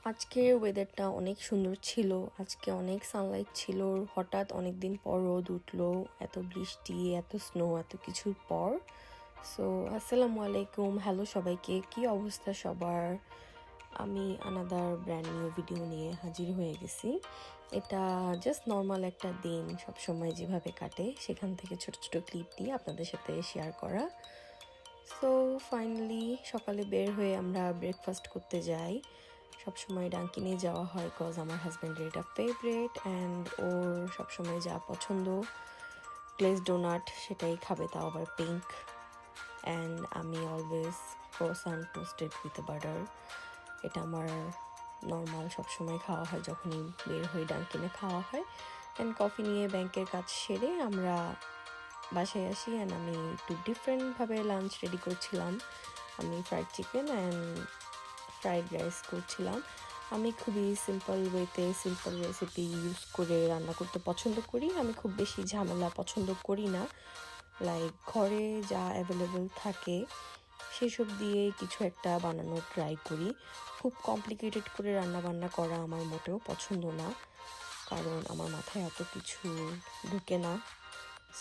আজকের ওয়েদারটা অনেক সুন্দর ছিল। আজকে অনেক সানলাইট ছিল। হঠাৎ অনেক দিন পর রোদ উঠলো। এত বৃষ্টি, এত স্নো, এত কিছুর পর। সো আসসালামু আলাইকুম, হ্যালো সবাইকে, কি অবস্থা সবার? আমি আনাদার ব্র্যান্ড নিউ ভিডিও নিয়ে হাজির হয়ে গেছি। এটা জাস্ট নর্মাল একটা দিন সবসময় যেভাবে কাটে সেখান থেকে ছোট ছোট ক্লিপ দিয়ে আপনাদের সাথে শেয়ার করা। সো ফাইনালি সকালে বের হয়ে আমরা ব্রেকফাস্ট করতে যাই। সবসময় ডাঙ্কিনে যাওয়া হয় কজ আমার হাজব্যান্ডের এটা ফেভারেট অ্যান্ড ওর সবসময় যা পছন্দ গ্লেজ ডোনাট সেটাই খাবে, তাও আবার পিঙ্ক। অ্যান্ড আমি অলওয়েজ ক্রোসান্ট টোস্টেড উইথ বাটার, এটা আমার নর্মাল সবসময় খাওয়া হয় যখনই বের হয়ে ডাঙ্কিনে খাওয়া হয়। অ্যান্ড কফি নিয়ে ব্যাংকের কাজ সেরে আমরা বাসায় আসি অ্যান্ড আমি একটু ডিফারেন্টভাবে লাঞ্চ রেডি করছিলাম। আমি fried chicken and fried rice করছিলাম। আমি খুবই সিম্পল ওয়েতে সিম্পল রেসিপি ইউজ করে রান্না করতে পছন্দ করি। আমি খুব বেশি ঝামেলা পছন্দ করি না। লাইক ঘরে যা অ্যাভেলেবল থাকে সেসব দিয়ে কিছু একটা বানানোর ট্রাই করি। খুব কমপ্লিকেটেড করে রান্না করা আমার মোটেও পছন্দ না, কারণ আমার মাথায় এত কিছু ঢুকে না।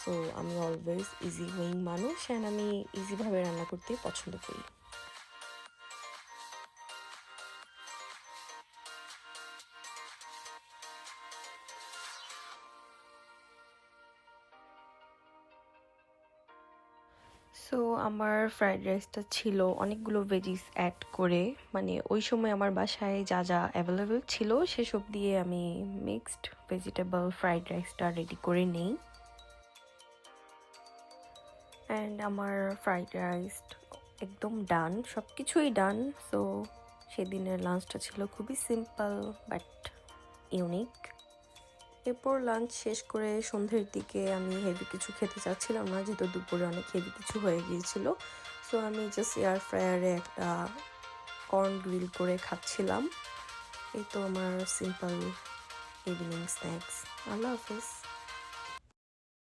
সো আমি অলওয়েজ ইজি গোয়িং মানুষ অ্যান্ড আমি ইজিভাবে রান্না করতে পছন্দ করি। সো আমার ফ্রাইড রাইসটা ছিল অনেকগুলো ভেজিস অ্যাড করে, মানে ওই সময় আমার বাসায় যা যা অ্যাভেলেবেল ছিল সেসব দিয়ে আমি মিক্সড ভেজিটেবল ফ্রাইড রাইসটা রেডি করে নিই। অ্যান্ড আমার ফ্রাইড রাইস একদম ডান, সব কিছুই ডান। সো সেদিনের লাঞ্চটা ছিল খুবই সিম্পল বাট ইউনিক। এরপর লাঞ্চ শেষ করে সন্ধ্যের দিকে আমি হেভি কিছু খেতে চাচ্ছিলাম না, যেহেতু দুপুরে অনেক হেভি কিছু হয়ে গিয়েছিল। সো আমি জাস্ট এয়ার ফ্রায়ারে একটা কর্ন গ্রিল করে খাচ্ছিলাম। এই তো আমার সিম্পল ইভিনিং স্ন্যাক্স। আল্লাহ হাফিজ।